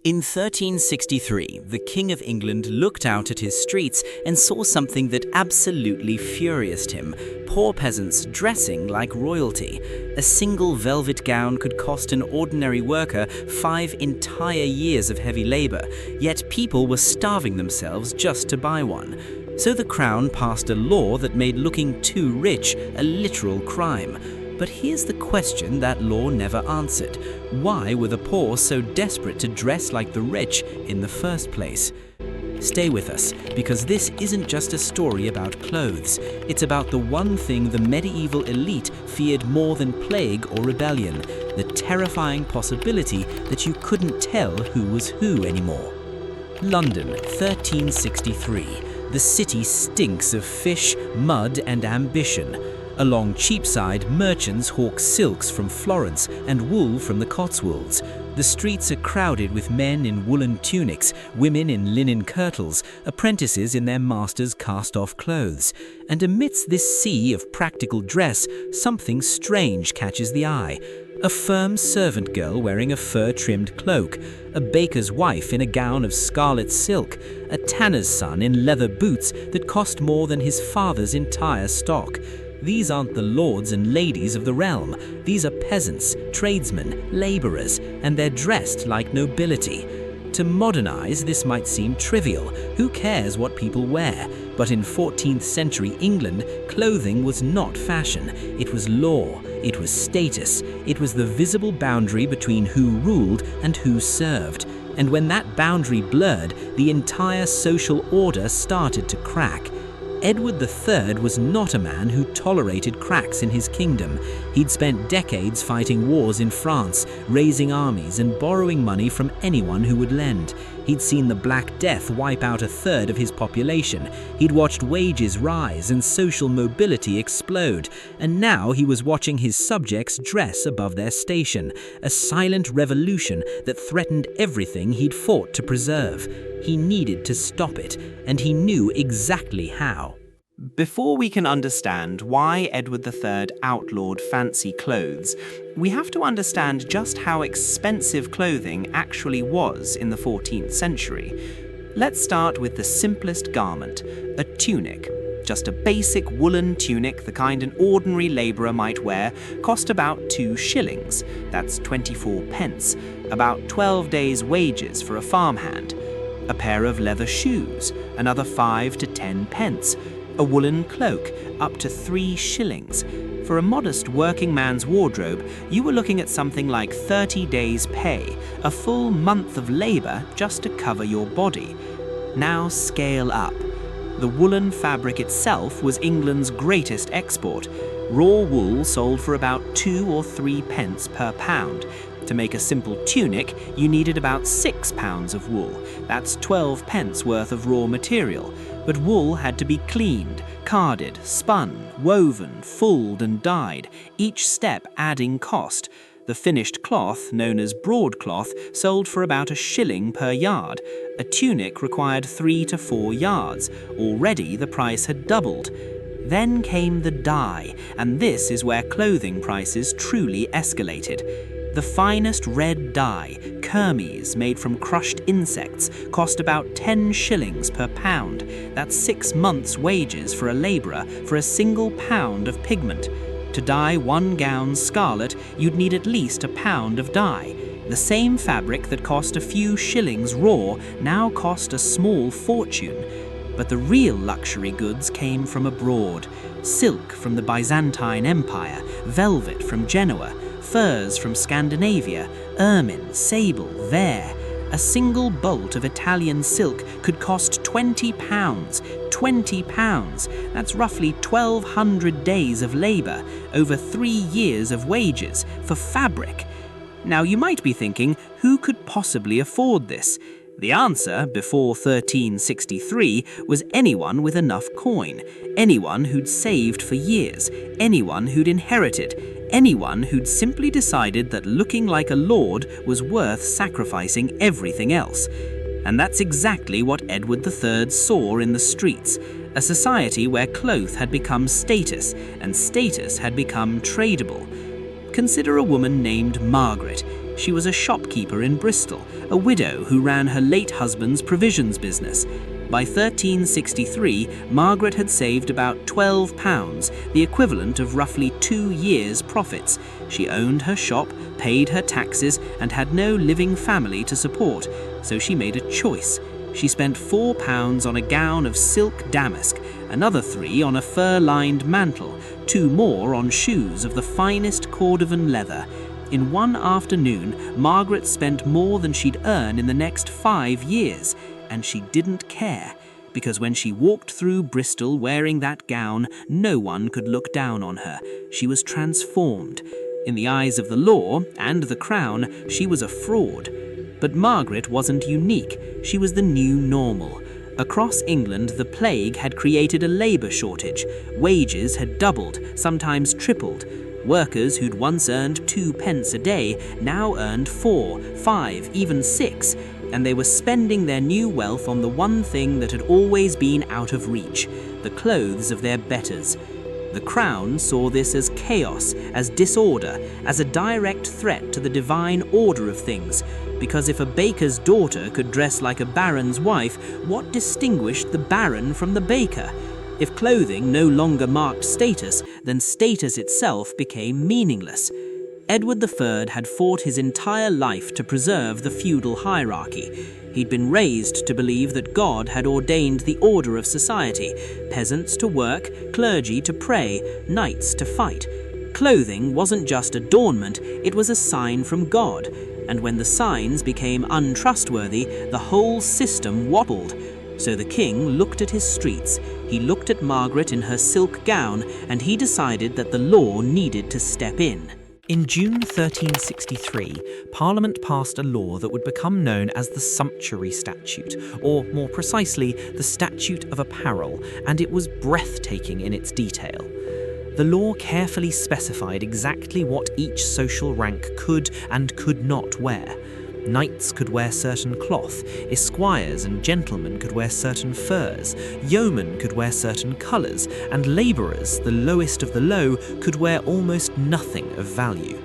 In 1363, the King of England looked out at his streets and saw something that absolutely furioused him. Poor peasants dressing like royalty. A single velvet gown could cost an ordinary worker 5 entire years of heavy labor, yet people were starving themselves just to buy one. So the Crown passed a law that made looking too rich a literal crime. But here's the question that law never answered. Why were the poor so desperate to dress like the rich in the first place? Stay with us, because this isn't just a story about clothes. It's about the one thing the medieval elite feared more than plague or rebellion, the terrifying possibility that you couldn't tell who was who anymore. London, 1363. The city stinks of fish, mud, and ambition. Along Cheapside, merchants hawk silks from Florence and wool from the Cotswolds. The streets are crowded with men in woolen tunics, women in linen kirtles, apprentices in their masters' cast-off clothes. And amidst this sea of practical dress, something strange catches the eye. A firm servant girl wearing a fur-trimmed cloak, a baker's wife in a gown of scarlet silk, a tanner's son in leather boots that cost more than his father's entire stock. These aren't the lords and ladies of the realm. These are peasants, tradesmen, laborers, and they're dressed like nobility. To modernize, this might seem trivial. Who cares what people wear? But in 14th century England, clothing was not fashion. It was law. It was status. It was the visible boundary between who ruled and who served. And when that boundary blurred, the entire social order started to crack. Edward III was not a man who tolerated cracks in his kingdom. He'd spent decades fighting wars in France, raising armies and borrowing money from anyone who would lend. He'd seen the Black Death wipe out a third of his population. He'd watched wages rise and social mobility explode. And now he was watching his subjects dress above their station, a silent revolution that threatened everything he'd fought to preserve. He needed to stop it, and he knew exactly how. Before we can understand why Edward III outlawed fancy clothes, we have to understand just how expensive clothing actually was in the 14th century. Let's start with the simplest garment, a tunic. Just a basic woolen tunic, the kind an ordinary labourer might wear, cost about 2 shillings. That's 24 pence, about 12 days' wages for a farmhand. A pair of leather shoes, another 5 to 10 pence. A woolen cloak, up to 3 shillings. For a modest working man's wardrobe, you were looking at something like 30 days' pay, a full month of labour just to cover your body. Now scale up. The woolen fabric itself was England's greatest export. Raw wool sold for about 2 or 3 pence per pound. To make a simple tunic, you needed about 6 pounds of wool. That's 12 pence worth of raw material. But wool had to be cleaned, carded, spun, woven, fulled and dyed, each step adding cost. The finished cloth, known as broadcloth, sold for about 1 shilling per yard. A tunic required 3 to 4 yards. Already the price had doubled. Then came the dye, and this is where clothing prices truly escalated. The finest red dye, kermes, made from crushed insects, cost about 10 shillings per pound. That's 6 months' wages for a labourer for a single pound of pigment. To dye 1 gown scarlet, you'd need at least 1 pound of dye. The same fabric that cost a few shillings raw now cost a small fortune. But the real luxury goods came from abroad. Silk from the Byzantine Empire, velvet from Genoa, furs from Scandinavia, ermine, sable, vair. A single bolt of Italian silk could cost £20. £20. That's roughly 1,200 days of labour, over 3 years of wages, for fabric. Now you might be thinking, who could possibly afford this? The answer, before 1363, was anyone with enough coin, anyone who'd saved for years, anyone who'd inherited, anyone who'd simply decided that looking like a lord was worth sacrificing everything else. And that's exactly what Edward III saw in the streets, a society where cloth had become status, and status had become tradable. Consider a woman named Margaret. She was a shopkeeper in Bristol, a widow who ran her late husband's provisions business. By 1363, Margaret had saved about £12, the equivalent of roughly 2 years' profits. She owned her shop, paid her taxes, and had no living family to support, so she made a choice. She spent £4 on a gown of silk damask, another £3 on a fur-lined mantle, 2 more on shoes of the finest cordovan leather. In one afternoon, Margaret spent more than she'd earn in the next 5 years, and she didn't care, because when she walked through Bristol wearing that gown, no one could look down on her. She was transformed. In the eyes of the law and the crown, she was a fraud. But Margaret wasn't unique. She was the new normal. Across England, the plague had created a labour shortage. Wages had doubled, sometimes tripled. Workers who'd once earned 2 pence a day now earned 4, 5, even 6, and they were spending their new wealth on the one thing that had always been out of reach, the clothes of their betters. The Crown saw this as chaos, as disorder, as a direct threat to the divine order of things, because if a baker's daughter could dress like a baron's wife, what distinguished the baron from the baker? If clothing no longer marked status, then status itself became meaningless. Edward III had fought his entire life to preserve the feudal hierarchy. He'd been raised to believe that God had ordained the order of society, peasants to work, clergy to pray, knights to fight. Clothing wasn't just adornment, it was a sign from God, and when the signs became untrustworthy, the whole system wobbled. So the king looked at his streets, he looked at Margaret in her silk gown, and he decided that the law needed to step in. In June 1363, Parliament passed a law that would become known as the Sumptuary Statute, or more precisely, the Statute of Apparel, and it was breathtaking in its detail. The law carefully specified exactly what each social rank could and could not wear. Knights could wear certain cloth, esquires and gentlemen could wear certain furs, yeomen could wear certain colours, and labourers, the lowest of the low, could wear almost nothing of value.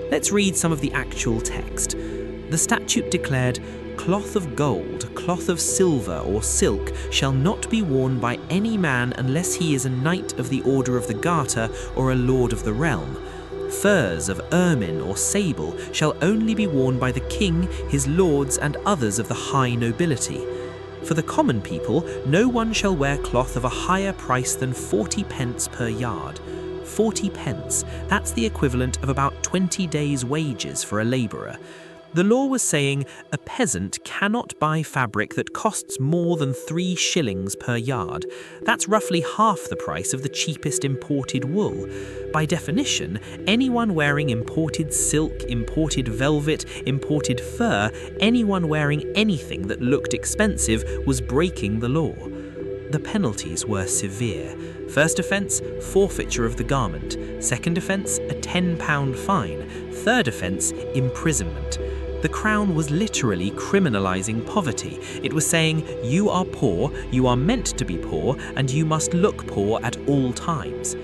Let's read some of the actual text. The statute declared, "Cloth of gold, cloth of silver or silk shall not be worn by any man unless he is a knight of the Order of the Garter or a lord of the realm. Furs of ermine or sable shall only be worn by the king, his lords, and others of the high nobility. For the common people, no one shall wear cloth of a higher price than 40 pence per yard." 40 pence, that's the equivalent of about 20 days' wages for a labourer. The law was saying a peasant cannot buy fabric that costs more than 3 shillings per yard. That's roughly half the price of the cheapest imported wool. By definition, anyone wearing imported silk, imported velvet, imported fur, anyone wearing anything that looked expensive was breaking the law. The penalties were severe. First offence, forfeiture of the garment. Second offence, a £10 fine. Third offence, imprisonment. The Crown was literally criminalising poverty. It was saying, you are poor, you are meant to be poor, and you must look poor at all times.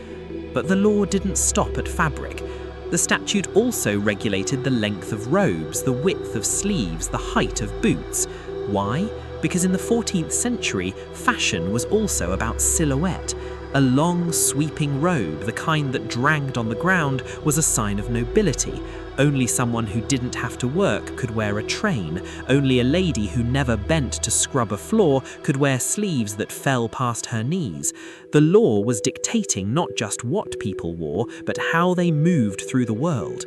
But the law didn't stop at fabric. The statute also regulated the length of robes, the width of sleeves, the height of boots. Why? Because in the 14th century, fashion was also about silhouette. A long, sweeping robe, the kind that dragged on the ground, was a sign of nobility. Only someone who didn't have to work could wear a train. Only a lady who never bent to scrub a floor could wear sleeves that fell past her knees. The law was dictating not just what people wore, but how they moved through the world.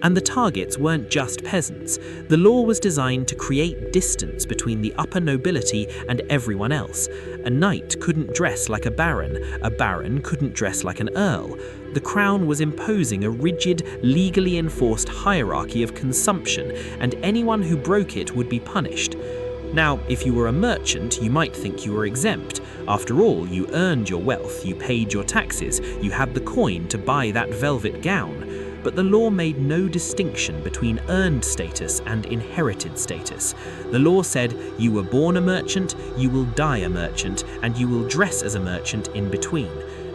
And the targets weren't just peasants. The law was designed to create distance between the upper nobility and everyone else. A knight couldn't dress like a baron couldn't dress like an earl. The Crown was imposing a rigid, legally enforced hierarchy of consumption, and anyone who broke it would be punished. Now, if you were a merchant, you might think you were exempt. After all, you earned your wealth, you paid your taxes, you had the coin to buy that velvet gown. But the law made no distinction between earned status and inherited status. The law said, you were born a merchant, you will die a merchant, and you will dress as a merchant in between.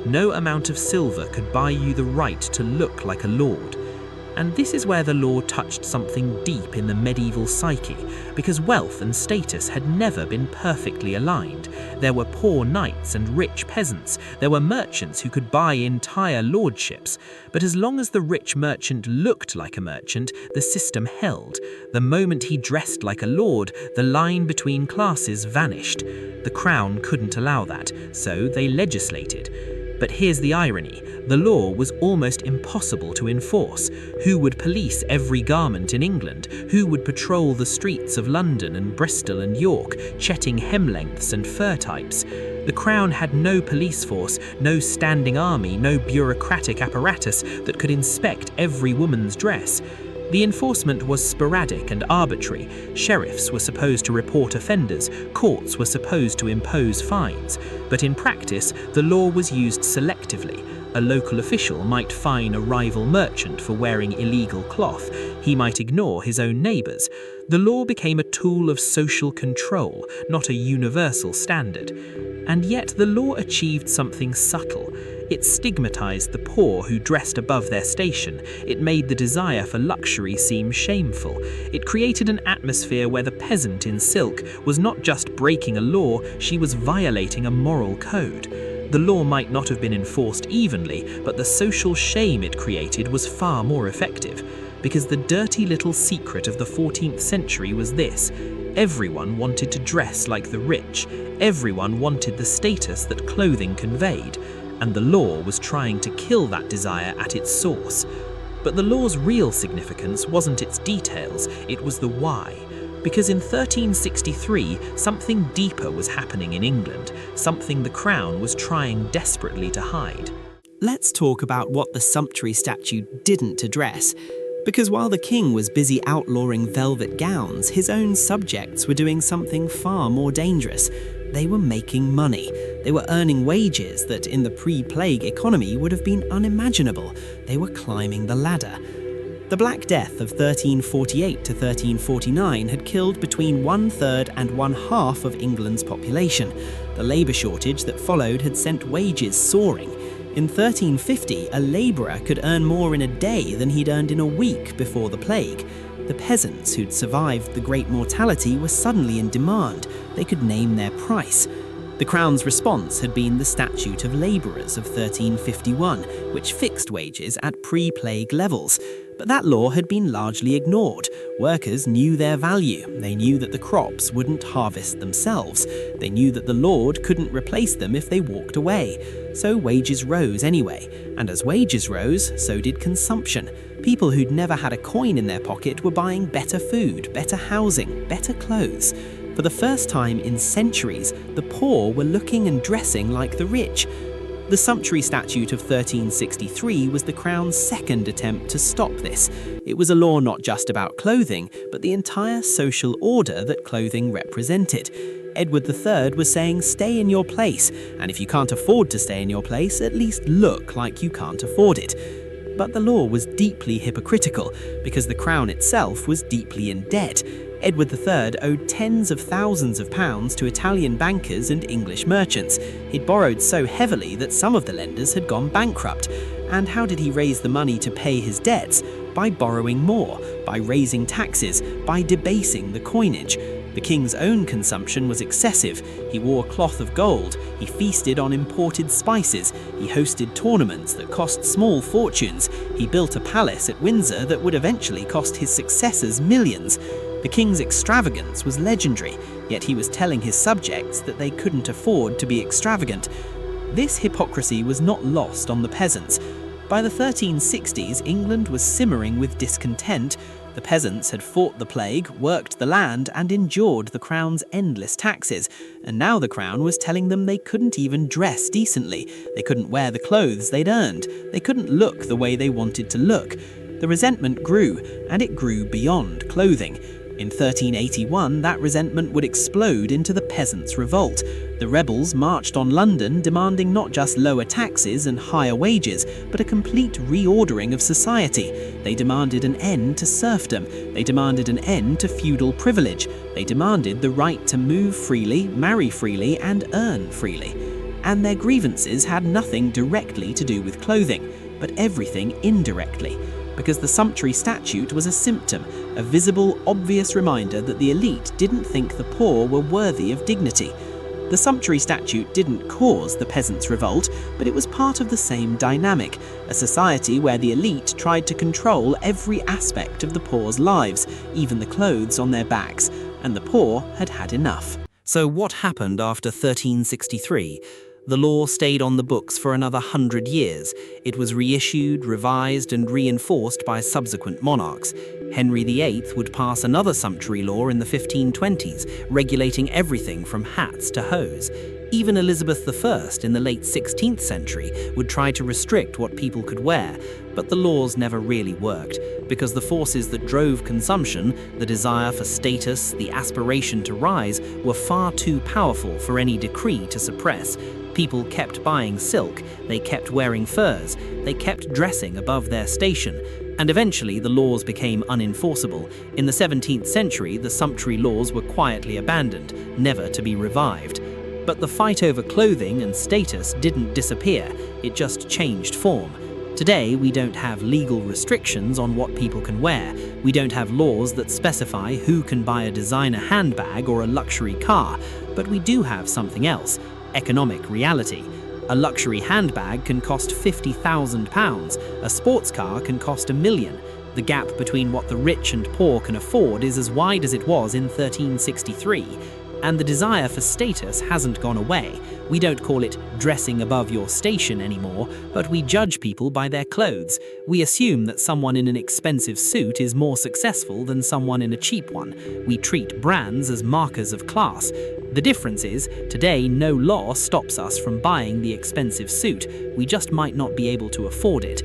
No amount of silver could buy you the right to look like a lord. And this is where the law touched something deep in the medieval psyche, because wealth and status had never been perfectly aligned. There were poor knights and rich peasants. There were merchants who could buy entire lordships. But as long as the rich merchant looked like a merchant, the system held. The moment he dressed like a lord, the line between classes vanished. The crown couldn't allow that, so they legislated. But here's the irony. The law was almost impossible to enforce. Who would police every garment in England? Who would patrol the streets of London and Bristol and York, checking hem lengths and fur types? The Crown had no police force, no standing army, no bureaucratic apparatus that could inspect every woman's dress. The enforcement was sporadic and arbitrary. Sheriffs were supposed to report offenders, courts were supposed to impose fines. But in practice, the law was used selectively. A local official might fine a rival merchant for wearing illegal cloth. He might ignore his own neighbours. The law became a tool of social control, not a universal standard. And yet the law achieved something subtle. It stigmatized the poor who dressed above their station. It made the desire for luxury seem shameful. It created an atmosphere where the peasant in silk was not just breaking a law, she was violating a moral code. The law might not have been enforced evenly, but the social shame it created was far more effective. Because the dirty little secret of the 14th century was this: everyone wanted to dress like the rich. Everyone wanted the status that clothing conveyed. And the law was trying to kill that desire at its source. But the law's real significance wasn't its details, it was the why. Because in 1363, something deeper was happening in England, something the Crown was trying desperately to hide. Let's talk about what the Sumptuary Statute didn't address. Because while the king was busy outlawing velvet gowns, his own subjects were doing something far more dangerous. They were making money. They were earning wages that in the pre-plague economy would have been unimaginable. They were climbing the ladder. The Black Death of 1348 to 1349 had killed between 1/3 and 1/2 of England's population. The labour shortage that followed had sent wages soaring. In 1350, a labourer could earn more in a day than he'd earned in a week before the plague. The peasants who'd survived the Great Mortality were suddenly in demand. They could name their price. The Crown's response had been the Statute of Labourers of 1351, which fixed wages at pre-plague levels. But that law had been largely ignored. Workers knew their value. They knew that the crops wouldn't harvest themselves. They knew that the lord couldn't replace them if they walked away. So wages rose anyway. And as wages rose, so did consumption. People who'd never had a coin in their pocket were buying better food, better housing, better clothes. For the first time in centuries, the poor were looking and dressing like the rich. The Sumptuary Statute of 1363 was the Crown's second attempt to stop this. It was a law not just about clothing, but the entire social order that clothing represented. Edward III was saying, stay in your place, and if you can't afford to stay in your place, at least look like you can't afford it. But the law was deeply hypocritical, because the Crown itself was deeply in debt. Edward III owed tens of thousands of pounds to Italian bankers and English merchants. He'd borrowed so heavily that some of the lenders had gone bankrupt. And how did he raise the money to pay his debts? By borrowing more, by raising taxes, by debasing the coinage. The king's own consumption was excessive. He wore cloth of gold, he feasted on imported spices, he hosted tournaments that cost small fortunes, he built a palace at Windsor that would eventually cost his successors millions. The king's extravagance was legendary, yet he was telling his subjects that they couldn't afford to be extravagant. This hypocrisy was not lost on the peasants. By the 1360s, England was simmering with discontent. The peasants had fought the plague, worked the land, and endured the Crown's endless taxes. And now the Crown was telling them they couldn't even dress decently. They couldn't wear the clothes they'd earned. They couldn't look the way they wanted to look. The resentment grew, and it grew beyond clothing. In 1381, that resentment would explode into the Peasants Revolt. The rebels marched on London demanding not just lower taxes and higher wages, but a complete reordering of society. They demanded an end to serfdom. They demanded an end to feudal privilege. They demanded the right to move freely, marry freely, and earn freely. And their grievances had nothing directly to do with clothing, but everything indirectly. because the Sumptuary Statute was a symptom, a visible, obvious reminder that the elite didn't think the poor were worthy of dignity. The Sumptuary Statute didn't cause the Peasants Revolt, but it was part of the same dynamic, a society where the elite tried to control every aspect of the poor's lives, even the clothes on their backs, and the poor had had enough. So what happened after 1363? The law stayed on the books for another 100 years. It was reissued, revised, and reinforced by subsequent monarchs. Henry VIII would pass another sumptuary law in the 1520s, regulating everything from hats to hose. Even Elizabeth I in the late 16th century would try to restrict what people could wear, but the laws never really worked, because the forces that drove consumption, the desire for status, the aspiration to rise, were far too powerful for any decree to suppress. People kept buying silk, they kept wearing furs, they kept dressing above their station, and eventually the laws became unenforceable. In the 17th century, the sumptuary laws were quietly abandoned, never to be revived. But the fight over clothing and status didn't disappear, it just changed form. Today, we don't have legal restrictions on what people can wear. We don't have laws that specify who can buy a designer handbag or a luxury car, but we do have something else: economic reality. A luxury handbag can cost £50,000, a sports car can cost $1 million. The gap between what the rich and poor can afford is as wide as it was in 1363. And the desire for status hasn't gone away. We don't call it dressing above your station anymore, but we judge people by their clothes. We assume that someone in an expensive suit is more successful than someone in a cheap one. We treat brands as markers of class. The difference is, today no law stops us from buying the expensive suit. We just might not be able to afford it.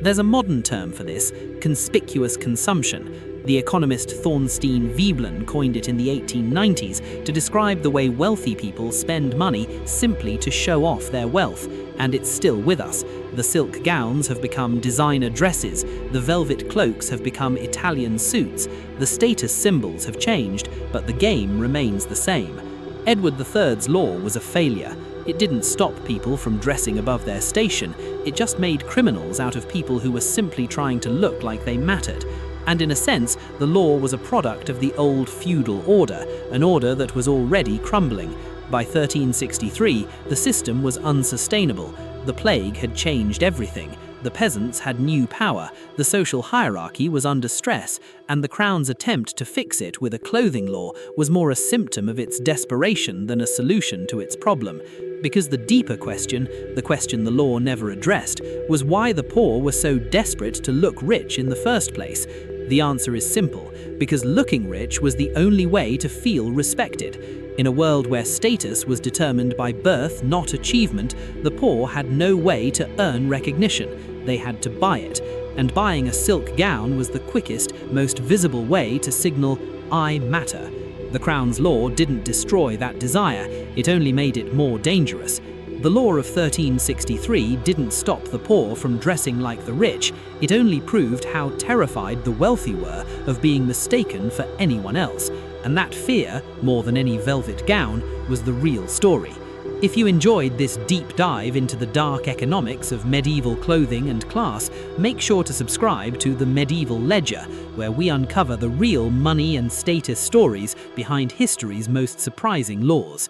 There's a modern term for this: conspicuous consumption. The economist Thornstein Veblen coined it in the 1890s to describe the way wealthy people spend money simply to show off their wealth, and it's still with us. The silk gowns have become designer dresses, the velvet cloaks have become Italian suits, the status symbols have changed, but the game remains the same. Edward III's law was a failure. It didn't stop people from dressing above their station, it just made criminals out of people who were simply trying to look like they mattered. And in a sense, the law was a product of the old feudal order, an order that was already crumbling. By 1363, the system was unsustainable. The plague had changed everything. The peasants had new power, the social hierarchy was under stress, and the Crown's attempt to fix it with a clothing law was more a symptom of its desperation than a solution to its problem. Because the deeper question, the question the law never addressed, was why the poor were so desperate to look rich in the first place. The answer is simple: because looking rich was the only way to feel respected. In a world where status was determined by birth, not achievement, the poor had no way to earn recognition. They had to buy it, and buying a silk gown was the quickest, most visible way to signal, "I matter." The Crown's law didn't destroy that desire, it only made it more dangerous. The law of 1363 didn't stop the poor from dressing like the rich, it only proved how terrified the wealthy were of being mistaken for anyone else. And that fear, more than any velvet gown, was the real story. If you enjoyed this deep dive into the dark economics of medieval clothing and class, make sure to subscribe to The Medieval Ledger, where we uncover the real money and status stories behind history's most surprising laws.